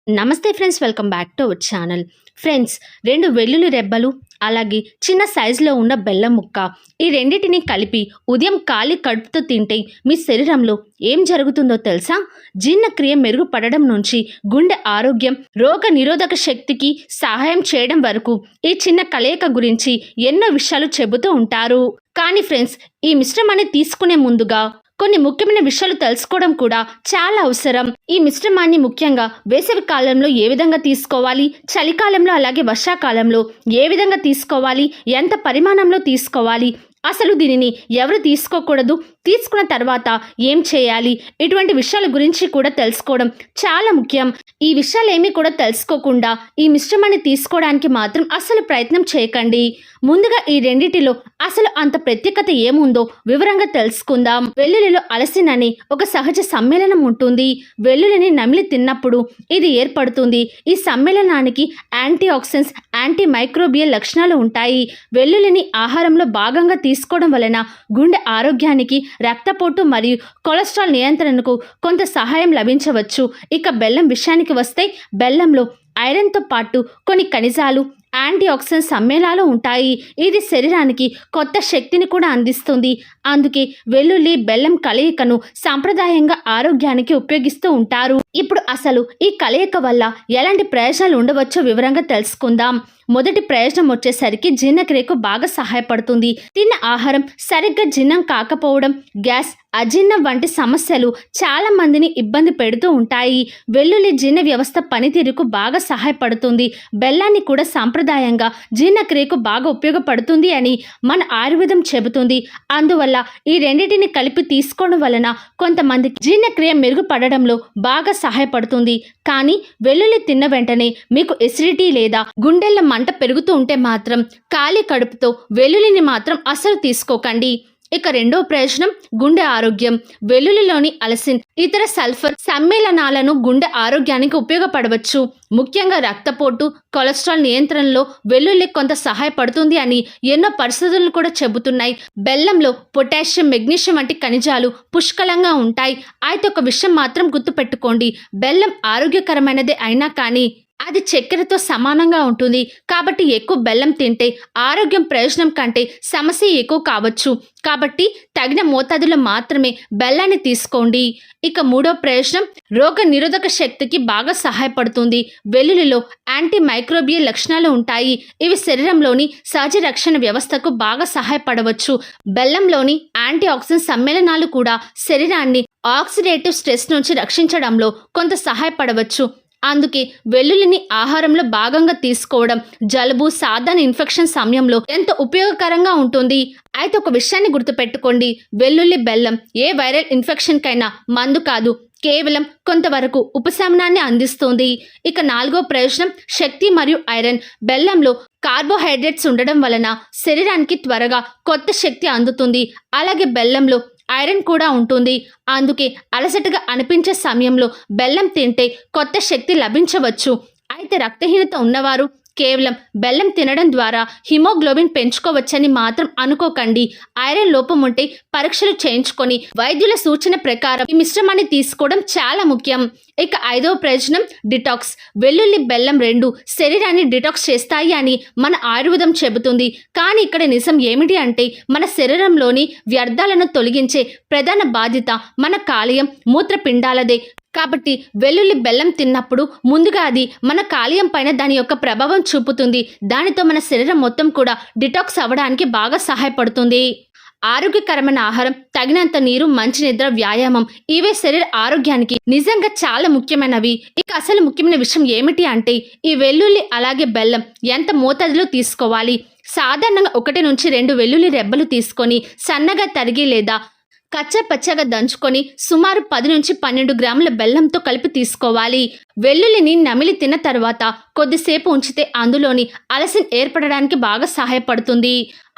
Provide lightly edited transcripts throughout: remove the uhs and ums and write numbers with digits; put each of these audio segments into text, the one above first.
నమస్తే friends, welcome back to our channel. Friends, 2 వెల్లుల్లి రెబ్బలు అలాగే చిన్న సైజులో ఉన్న బెల్లం ముక్క, ఈ రెండింటిని కలిపి ఉదయం ఖాళీ కడుపుతో తింటే మీ శరీరంలో ఏం జరుగుతుందో తెలుసా? జీర్ణక్రియ మెరుగుపడడం నుంచి గుండె ఆరోగ్యం, రోగ నిరోధక శక్తికి సహాయం చేయడం వరకు ఈ చిన్న కలయిక గురించి ఎన్నో విషయాలు చెబుతూ ఉంటారు. కానీ ఫ్రెండ్స్, ఈ మిశ్రమాన్ని తీసుకునే ముందుగా కొన్ని ముఖ్యమైన విషయాలు తెలుసుకోవడం కూడా చాలా అవసరం. ఈ మిశ్రమాన్ని ముఖ్యంగా వేసవి కాలంలో ఏ విధంగా తీసుకోవాలి, చలికాలంలో అలాగే వర్షాకాలంలో ఏ విధంగా తీసుకోవాలి, ఎంత పరిమాణంలో తీసుకోవాలి, అసలు దీనిని ఎవరు తీసుకోకూడదు, తీసుకున్న తర్వాత ఏం చేయాలి, ఇటువంటి విషయాల గురించి కూడా తెలుసుకోవడం చాలా ముఖ్యం. ఈ విషయాలు ఏమీ కూడా తెలుసుకోకుండా ఈ మిశ్రమాన్ని తీసుకోవడానికి మాత్రం అసలు ప్రయత్నం చేయకండి. ముందుగా ఈ రెండిటిలో అసలు అంత ప్రత్యేకత ఏముందో వివరంగా తెలుసుకుందాం. వెల్లుల్లిలో అలసిన్ అనే ఒక సహజ సమ్మేళనం ఉంటుంది. వెల్లుల్లిని నమిలి తిన్నప్పుడు ఇది ఏర్పడుతుంది. ఈ సమ్మేళనానికి యాంటీ ఆక్సిడెంట్స్, యాంటీ మైక్రోబియల్ లక్షణాలు ఉంటాయి. వెల్లుల్లిని ఆహారంలో భాగంగా తీసుకోవడం వలన గుండె ఆరోగ్యానికి, రక్తపోటు మరియు కొలెస్ట్రాల్ నియంత్రణకు కొంత సహాయం లభించవచ్చు. ఇక బెల్లం విషయానికి వస్తే, బెల్లంలో ఐరన్తో పాటు కొన్ని ఖనిజాలు, యాంటీ ఆక్సిడెంట్ సమ్మేళనాలు ఉంటాయి. ఇది శరీరానికి కొత్త శక్తిని కూడా అందిస్తుంది. అందుకే వెల్లుల్లి బెల్లం కలయికను సాంప్రదాయంగా ఆరోగ్యానికి ఉపయోగిస్తూ ఉంటారు. ఇప్పుడు అసలు ఈ కలయిక వల్ల ఎలాంటి ప్రయోజనాలు ఉండవచ్చో వివరంగా తెలుసుకుందాం. మొదటి ప్రయోజనం వచ్చేసరికి జీర్ణక్రియకు బాగా సహాయపడుతుంది. తిన్న ఆహారం సరిగ్గా జీర్ణం కాకపోవడం, గ్యాస్, అజీర్ణం వంటి సమస్యలు చాలా మందిని ఇబ్బంది పెడుతూ ఉంటాయి. వెల్లుల్లి జీర్ణ వ్యవస్థ పనితీరుకు బాగా సహాయపడుతుంది. బెల్లాన్ని కూడా సాంప్రదాయంగా జీర్ణక్రియకు బాగా ఉపయోగపడుతుంది అని మన ఆయుర్వేదం చెబుతుంది. అందువల్ల ఈ రెండింటిని కలిపి తీసుకోవడం వలన కొంతమందికి జీర్ణక్రియ మెరుగుపడడంలో బాగా సహాయపడుతుంది. కానీ వెల్లుల్లి తిన్న వెంటనే మీకు ఎసిడిటీ లేదా గుండెల్లో మంట పెరుగుతూ ఉంటే మాత్రం ఖాళీ కడుపుతో వెల్లుల్లిని మాత్రం అసలు తీసుకోకండి. ఇక రెండో ప్రయోజనం గుండె ఆరోగ్యం. వెల్లుల్లిలోని అలసిన్, ఇతర సల్ఫర్ సమ్మేళనాలను గుండె ఆరోగ్యానికి ఉపయోగపడవచ్చు. ముఖ్యంగా రక్తపోటు, కొలెస్ట్రాల్ నియంత్రణలో వెల్లుల్లి కొంత సహాయపడుతుంది అని ఎన్నో పరిశోధనలు కూడా చెబుతున్నాయి. బెల్లంలో పొటాషియం, మెగ్నీషియం వంటి ఖనిజాలు పుష్కలంగా ఉంటాయి. అయితే ఒక విషయం మాత్రం గుర్తుపెట్టుకోండి, బెల్లం ఆరోగ్యకరమైనదే అయినా కానీ అది చక్కెరతో సమానంగా ఉంటుంది. కాబట్టి ఎక్కువ బెల్లం తింటే ఆరోగ్యం ప్రయోజనం కంటే సమస్య ఎక్కువ కావచ్చు. కాబట్టి తగిన మోతాదులో మాత్రమే బెల్లాన్ని తీసుకోండి. ఇక మూడో ప్రయోజనం రోగ నిరోధక శక్తికి బాగా సహాయపడుతుంది. వెల్లుల్లిలో యాంటీ మైక్రోబియల్ లక్షణాలు ఉంటాయి. ఇవి శరీరంలోని సహజ రక్షణ వ్యవస్థకు బాగా సహాయపడవచ్చు. బెల్లంలోని యాంటీ ఆక్సిడెంట్ సమ్మేళనాలు కూడా శరీరాన్ని ఆక్సిడేటివ్ స్ట్రెస్ నుంచి రక్షించడంలో కొంత సహాయపడవచ్చు. అందుకే వెల్లుల్లిని ఆహారంలో భాగంగా తీసుకోవడం జలుబు, సాధారణ ఇన్ఫెక్షన్ సమయంలో ఎంతో ఉపయోగకరంగా ఉంటుంది. అయితే ఒక విషయాన్ని గుర్తుపెట్టుకోండి, వెల్లుల్లి బెల్లం ఏ వైరల్ ఇన్ఫెక్షన్కైనా మందు కాదు, కేవలం కొంతవరకు ఉపశమనాన్ని అందిస్తుంది. ఇక నాలుగో ప్రయోజనం శక్తి మరియు ఐరన్. బెల్లంలో కార్బోహైడ్రేట్స్ ఉండడం వలన శరీరానికి త్వరగా కొత్త శక్తి అందుతుంది. అలాగే బెల్లంలో ఐరన్ కూడా ఉంటుంది. అందుకే అలసటగా అనిపించే సమయంలో బెల్లం తింటే కొత్త శక్తి లభించవచ్చు. అయితే రక్తహీనత ఉన్నవారు కేవలం బెల్లం తినడం ద్వారా హిమోగ్లోబిన్ పెంచుకోవచ్చని మాత్రం అనుకోకండి. ఐరన్ లోపం ఉంటే పరీక్షలు చేయించుకొని వైద్యుల సూచన ప్రకారం ఈ మిశ్రమాన్ని తీసుకోవడం చాలా ముఖ్యం. ఇక ఐదవ ప్రయోజనం డిటాక్స్. వెల్లుల్లి బెల్లం రెండు శరీరాన్ని డిటాక్స్ చేస్తాయి అని మన ఆయుర్వేదం చెబుతుంది. కానీ ఇక్కడ నిజం ఏమిటి అంటే, మన శరీరంలోని వ్యర్థాలను తొలగించే ప్రధాన బాధ్యత మన కాలేయం, మూత్రపిండాలదే. కాబట్టి వెల్లుల్లి బెల్లం తిన్నప్పుడు ముందుగా అది మన కాలేయం పైన దాని యొక్క ప్రభావం చూపుతుంది. దానితో మన శరీరం మొత్తం కూడా డిటాక్స్ అవ్వడానికి బాగా సహాయపడుతుంది. ఆరోగ్యకరమైన ఆహారం, తగినంత నీరు, మంచి నిద్ర, వ్యాయామం ఇవే శరీర ఆరోగ్యానికి నిజంగా చాలా ముఖ్యమైనవి. ఇక అసలు ముఖ్యమైన విషయం ఏమిటి అంటే, ఈ వెల్లుల్లి అలాగే బెల్లం ఎంత మోతాదులో తీసుకోవాలి. సాధారణంగా 1 నుంచి 2 వెల్లుల్లి రెబ్బలు తీసుకొని సన్నగా తరిగి లేదా కచ్చా పచ్చగా దంచుకొని సుమారు 10 నుంచి 12 గ్రాముల బెల్లంతో కలిపి తీసుకోవాలి. వెల్లుల్లిని నమిలి తిన్న తర్వాత కొద్దిసేపు ఉంచితే అందులోని అలసిన్ ఏర్పడడానికి బాగా సహాయపడుతుంది.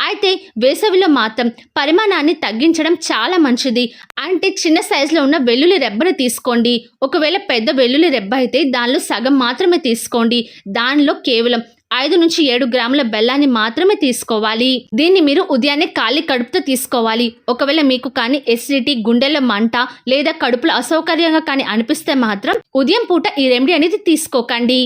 అయితే వేసవిలో మాత్రం పరిమాణాన్ని తగ్గించడం చాలా మంచిది. అంటే చిన్న సైజులో ఉన్న వెల్లుల్లి రెబ్బను తీసుకోండి. ఒకవేళ పెద్ద వెల్లుల్లి రెబ్బ అయితే దానిలో సగం మాత్రమే తీసుకోండి. దానిలో కేవలం 5 నుంచి 7 గ్రాముల బెల్లాన్ని మాత్రమే తీసుకోవాలి. దీన్ని మీరు ఉదయాన్నే ఖాళీ కడుపుతో తీసుకోవాలి. ఒకవేళ మీకు కానీ ఎసిడిటీ, గుండెల్లో మంట లేదా కడుపులో అసౌకర్యంగా కానీ అనిపిస్తే మాత్రం ఉదయం పూట ఈ రెమెడీ అనేది తీసుకోకండి.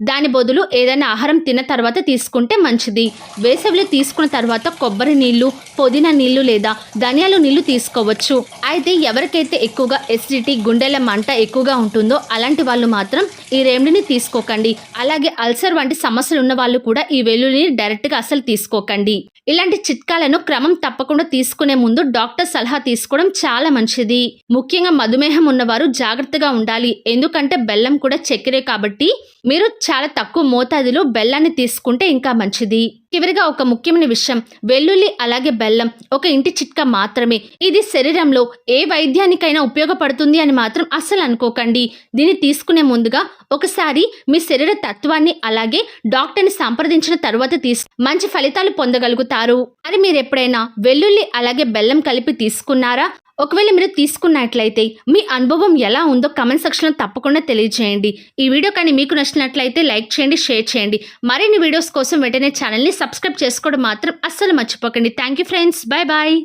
దాని బదులు ఏదైనా ఆహారం తిన్న తర్వాత తీసుకుంటే మంచిది. వేసవిలో తీసుకున్న తర్వాత కొబ్బరి నీళ్లు, పుదీనా నీళ్లు లేదా ధనియాల నీళ్లు తీసుకోవచ్చు. అయితే ఎవరికైతే ఎక్కువగా ఎసిడిటీ, గుండెల మంట ఎక్కువగా ఉంటుందో అలాంటి వాళ్ళు మాత్రం ఈ రెమెడీని తీసుకోకండి. అలాగే అల్సర్ వంటి సమస్యలు ఉన్న వాళ్ళు కూడా ఈ వెల్లుల్లిని డైరెక్ట్గా అసలు తీసుకోకండి. ఇలాంటి చిట్కాలను క్రమం తప్పకుండా తీసుకునే ముందు డాక్టర్ సలహా తీసుకోవడం చాలా మంచిది. ముఖ్యంగా మధుమేహం ఉన్నవారు జాగ్రత్తగా ఉండాలి. ఎందుకంటే బెల్లం కూడా చక్కెరే కాబట్టి మీరు చాలా తక్కువ మోతాదులో బెల్లాన్ని తీసుకుంటే ఇంకా మంచిది. చివరిగా ఒక ముఖ్యమైన విషయం, వెల్లుల్లి అలాగే బెల్లం ఒక ఇంటి చిట్కా మాత్రమే. ఇది శరీరంలో ఏ వైద్యానికైనా ఉపయోగపడుతుంది అని మాత్రం అస్సలు అనుకోకండి. దీన్ని తీసుకునే ముందుగా ఒకసారి మీ శరీర తత్వాన్ని అలాగే డాక్టర్ని సంప్రదించిన తర్వాత మంచి ఫలితాలు పొందగలుగుతారు. మరి మీరు ఎప్పుడైనా వెల్లుల్లి అలాగే బెల్లం కలిపి తీసుకున్నారా? ఒకవేళ మీరు తీసుకున్నట్లయితే మీ అనుభవం ఎలా ఉందో కామెంట్ సెక్షన్లో తప్పకుండా తెలియజేయండి. ఈ వీడియో కానీ మీకు నచ్చినట్లయితే లైక్ చేయండి, షేర్ చేయండి. మరిన్ని వీడియోస్ కోసం వెంటనే ఛానల్ని సబ్స్క్రైబ్ చేసుకోవడం మాత్రం అస్సలు మర్చిపోకండి. Thank you friends, bye bye.